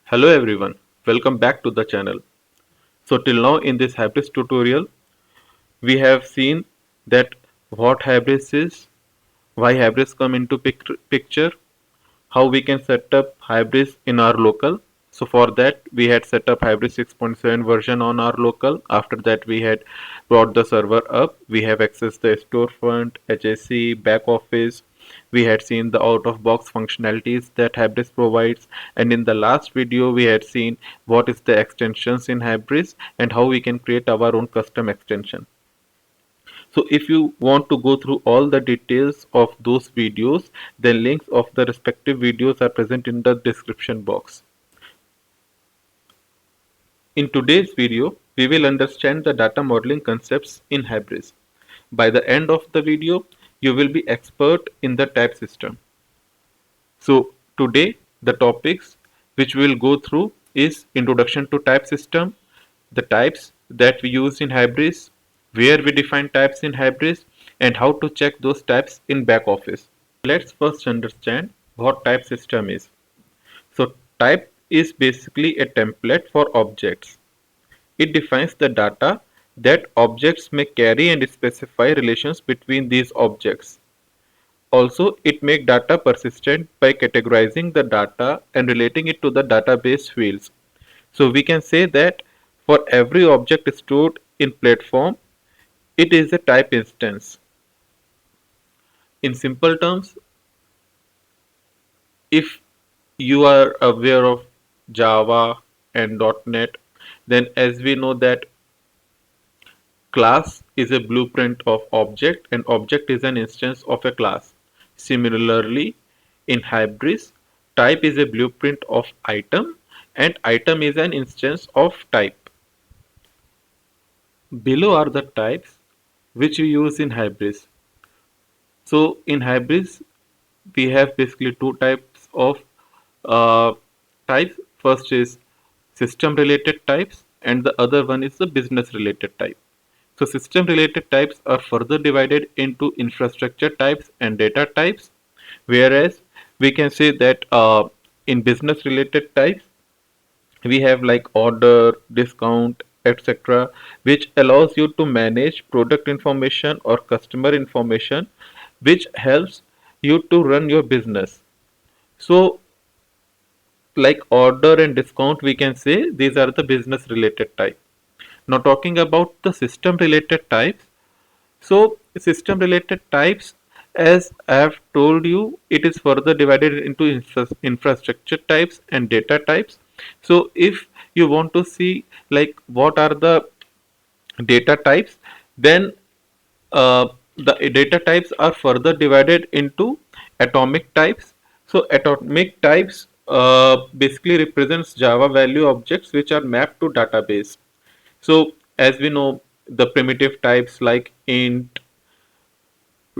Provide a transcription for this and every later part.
Hello everyone, welcome back to the channel. So till now in this Hybris tutorial, we have seen that what Hybris is, why Hybris come into picture, how we can set up Hybris in our local. So for that we had set up Hybris 6.7 version on our local. After that we had brought the server up. We have accessed the storefront, HAC, back office. We had seen the out-of-box functionalities that Hybris provides, and in the last video we had seen what is the extensions in Hybris and how we can create our own custom extension. So if you want to go through all the details of those videos, then links of the respective videos are present in the description box. In today's video, we will understand the data modeling concepts in Hybris. By the end of the video, you will be expert in the type system. So today the topics which we will go through is introduction to type system, the types that we use in Hybris, where we define types in Hybris, and how to check those types in back office. Let's first understand what type system is. So type is basically a template for objects. It defines the data that objects may carry and specify relations between these objects. Also, it makes data persistent by categorizing the data and relating it to the database fields. So we can say that for every object stored in platform, it is a type instance. In simple terms, if you are aware of Java and .NET, then as we know that class is a blueprint of object and object is an instance of a class. Similarly, in Hybris, type is a blueprint of item and item is an instance of type. Below are the types which we use in Hybris. So in Hybris, we have basically two types of uh, types. First is system related types and the other one is the business related type. So system related types are further divided into infrastructure types and data types, whereas we can say that in business related types we have like order, discount, etc., which allows you to manage product information or customer information, which helps you to run your business. So like order and discount, we can say these are the business related type. Now talking about the system related types. So system related types, as I have told you, it is further divided into infrastructure types and data types. So if you want to see like what are the data types, then the data types are further divided into atomic types. So atomic types basically represents Java value objects which are mapped to database. So as we know, the primitive types like int,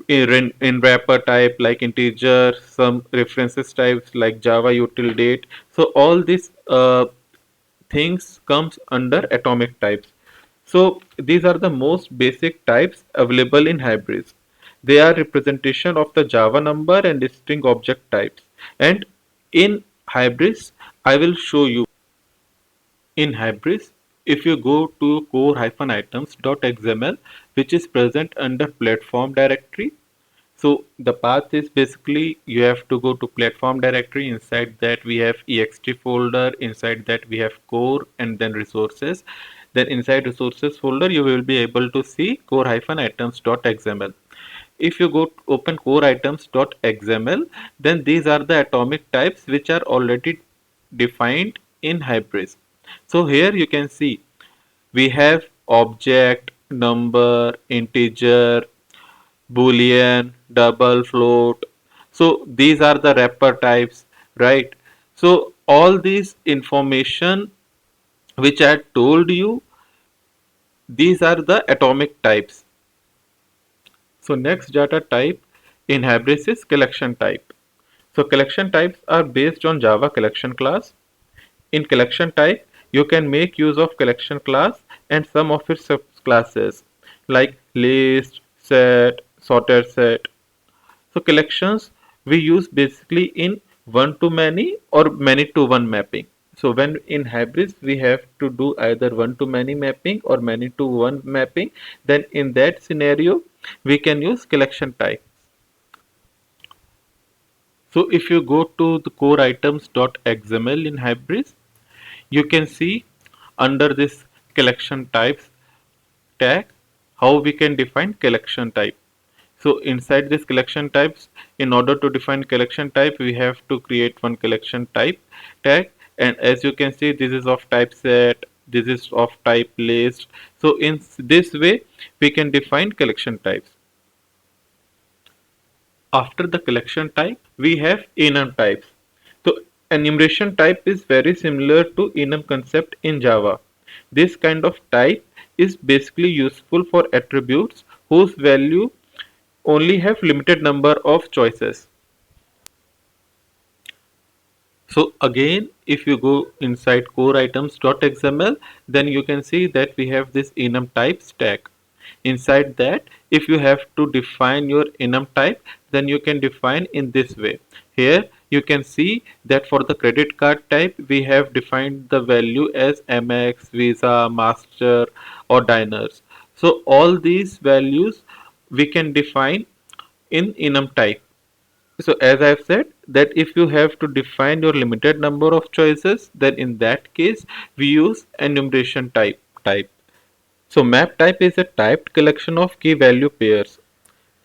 in wrapper type like integer, some references types like Java util date. So all these things comes under atomic types. So these are the most basic types available in Hybris. They are representation of the Java number and string object types. And in Hybris, I will show you. In Hybris, if you go to core-items.xml, which is present under platform directory, so the path is basically you have to go to platform directory. Inside that we have ext folder, inside that we have core and then resources. Then inside resources folder you will be able to see core-items.xml. If you go to open core-items.xml, then these are the atomic types which are already defined in Hybris. So here you can see we have object, number, integer, boolean, double, float. So these are the wrapper types, right? So all these information which I told you, these are the atomic types. So next data type in Hybris is collection type. So collection types are based on Java collection class. In collection type, you can make use of collection class and some of its subclasses like list, set, sorted set. So collections we use basically in one to many or many to one mapping. So when in hybrids we have to do either one-to-many mapping or many-to-one mapping, then in that scenario we can use collection type. So if you go to the core items.xml in hybrids, you can see under this collection types tag how we can define collection type. So inside this collection types, in order to define collection type, we have to create one collection type tag. And as you can see, this is of type set, this is of type list. So in this way, we can define collection types. After the collection type, we have enum types. So enumeration type is very similar to enum concept in Java. This kind of type is basically useful for attributes whose value only have limited number of choices. So again, if you go inside core items.xml, then you can see that we have this enum type stack. Inside that, if you have to define your enum type, then you can define in this way. Here you can see that for the credit card type, we have defined the value as Amex, Visa, Master or Diners. So all these values we can define in enum type. So as I've said that if you have to define your limited number of choices, then in that case we use enumeration type. So map type is a typed collection of key value pairs.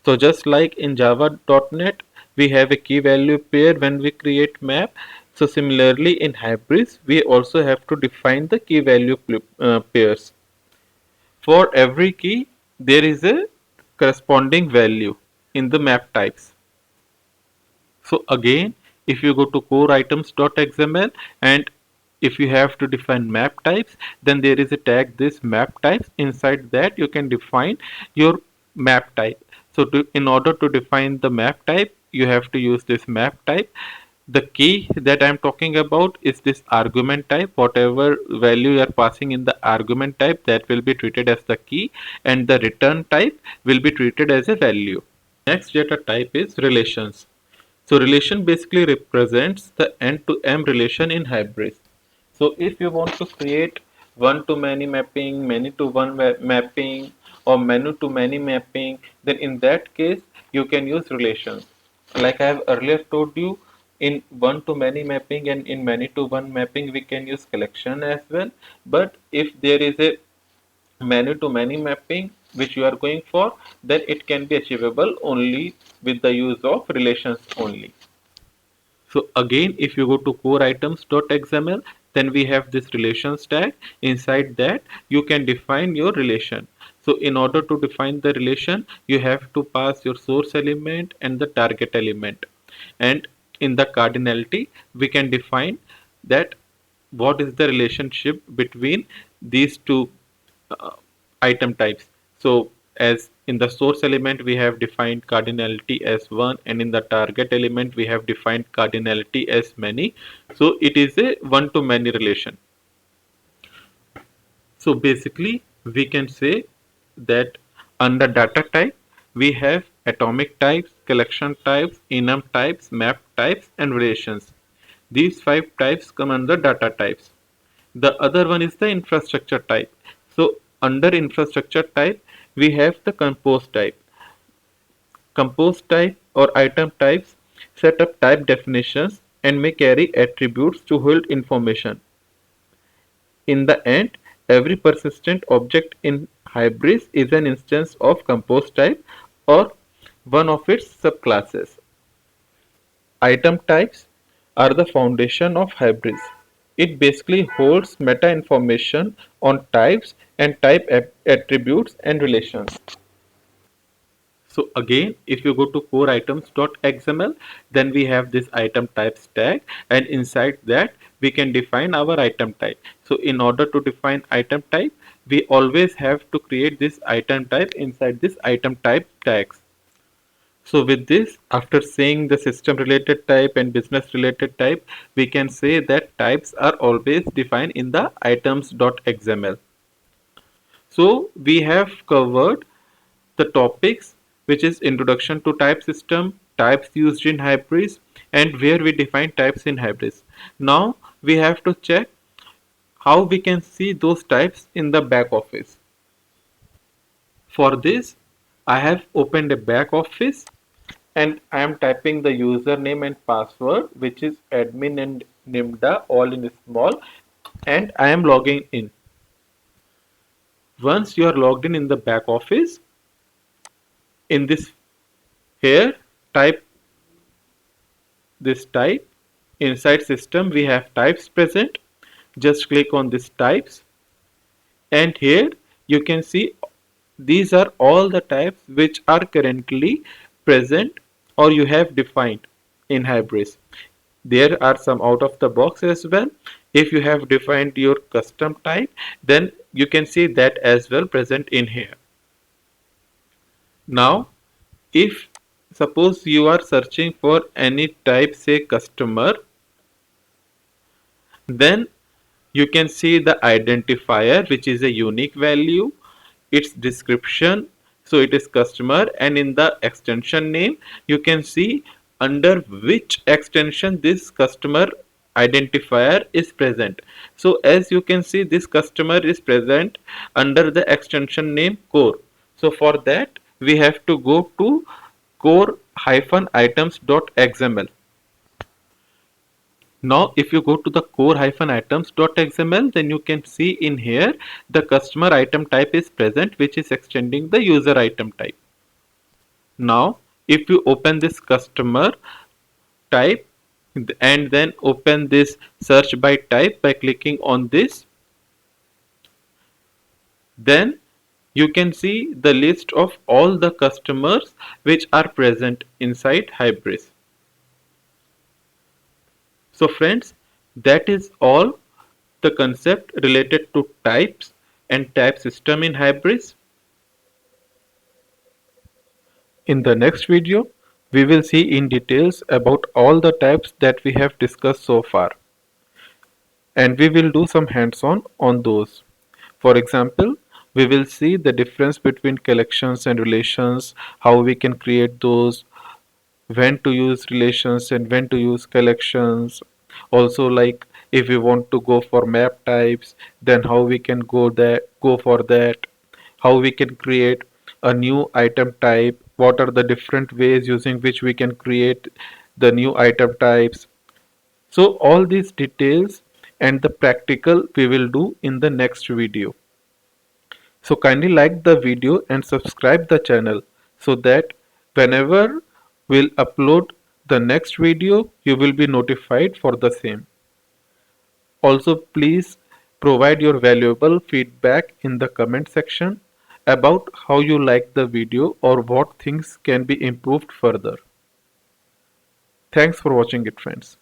So just like in Java.NET, we have a key value pair when we create map. So similarly in hybrids, we also have to define the key value pairs. For every key, there is a corresponding value in the map types. So again, if you go to core items.xml and if you have to define map types, then there is a tag this map types. Inside that you can define your map type. So in order to define the map type, you have to use this map type. The key that I'm talking about is this argument type. Whatever value you are passing in the argument type, that will be treated as the key, and the return type will be treated as a value. Next data type is relations. So relation basically represents the end-to-end relation in hybrids. So if you want to create one-to-many mapping, many-to-one mapping, or many-to-many mapping, then in that case you can use relations. Like I have earlier told you, in one-to-many mapping and in many-to-one mapping we can use collection as well. But if there is a many to many mapping which you are going for, then it can be achievable only with the use of relations only. So again, if you go to core items.xml, then we have this relations tag. Inside that you can define your relation. So in order to define the relation, you have to pass your source element and the target element. And in the cardinality, we can define that what is the relationship between these two uh, item types. So as in the source element we have defined cardinality as 1, and in the target element we have defined cardinality as many. So it is a one to many relation. So basically we can say that under data type we have atomic types, collection types, enum types, map types and relations. These 5 types come under data types. The other one is the infrastructure type. So under infrastructure type, we have the compose type. Compose type or item types set up type definitions and may carry attributes to hold information. In the end, every persistent object in Hybris is an instance of compose type or one of its subclasses. Item types are the foundation of Hybris. It basically holds meta information on types and type attributes and relations. So again, if you go to core items.xml, then we have this item types tag, and inside that we can define our item type. So in order to define item type, we always have to create this item type inside this item type tags. So with this, after saying the system related type and business related type, we can say that types are always defined in the items.xml. So we have covered the topics which is introduction to type system, types used in Hybris, and where we define types in Hybris. Now we have to check how we can see those types in the back office. For this, I have opened a back office and I am typing the username and password, which is admin and Nimda, all in small, and I am logging in. Once you are logged in the back office, in this here, type this type. Inside system, we have types present. Just click on this types, and here you can see these are all the types which are currently present or you have defined in Hybris. There are some out of the box as well. If you have defined your custom type, then you can see that as well present in here. Now, if suppose you are searching for any type, say customer, then you can see the identifier, which is a unique value, its description, so it is customer, and in the extension name you can see under which extension this customer identifier is present. So as you can see, this customer is present under the extension name core. So for that we have to go to core-items.xml. Now, if you go to the core-items.xml, then you can see in here the customer item type is present, which is extending the user item type. Now, if you open this customer type and then open this search by type by clicking on this, then you can see the list of all the customers which are present inside Hybris. So friends, that is all the concept related to types and type system in Hybris. In the next video, we will see in details about all the types that we have discussed so far. And we will do some hands-on on those. For example, we will see the difference between collections and relations, how we can create those, when to use relations and when to use collections. Also, like if we want to go for map types, then how we can go for that, how we can create a new item type, what are the different ways using which we can create the new item types. So all these details and the practical we will do in the next video. So kindly like the video and subscribe the channel so that whenever we'll upload the next video, you will be notified for the same. Also, please provide your valuable feedback in the comment section about how you like the video or what things can be improved further. Thanks for watching it, friends.